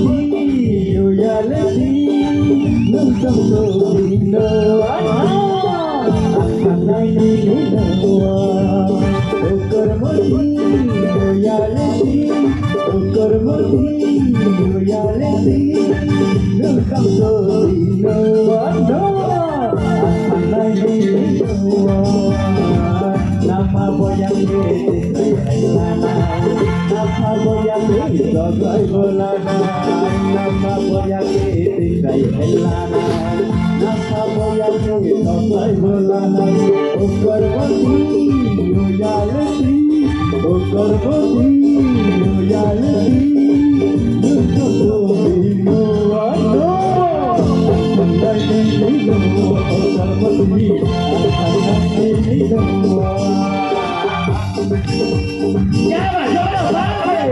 yo ya le di nung trong đồ đi nơ nay đi nơ करमती yo ya le di करमती yo ya le di nung trong đồ đi nơ nay đi nơ nama boyang di nama boyang di sogai bolana nama boyang di kai elana nama boyang di sogai bolana ukarwati yo ya leti ukarwati yo ya leti nuto yo ano mandai ni no ukarwati andai ni no ya yo no vale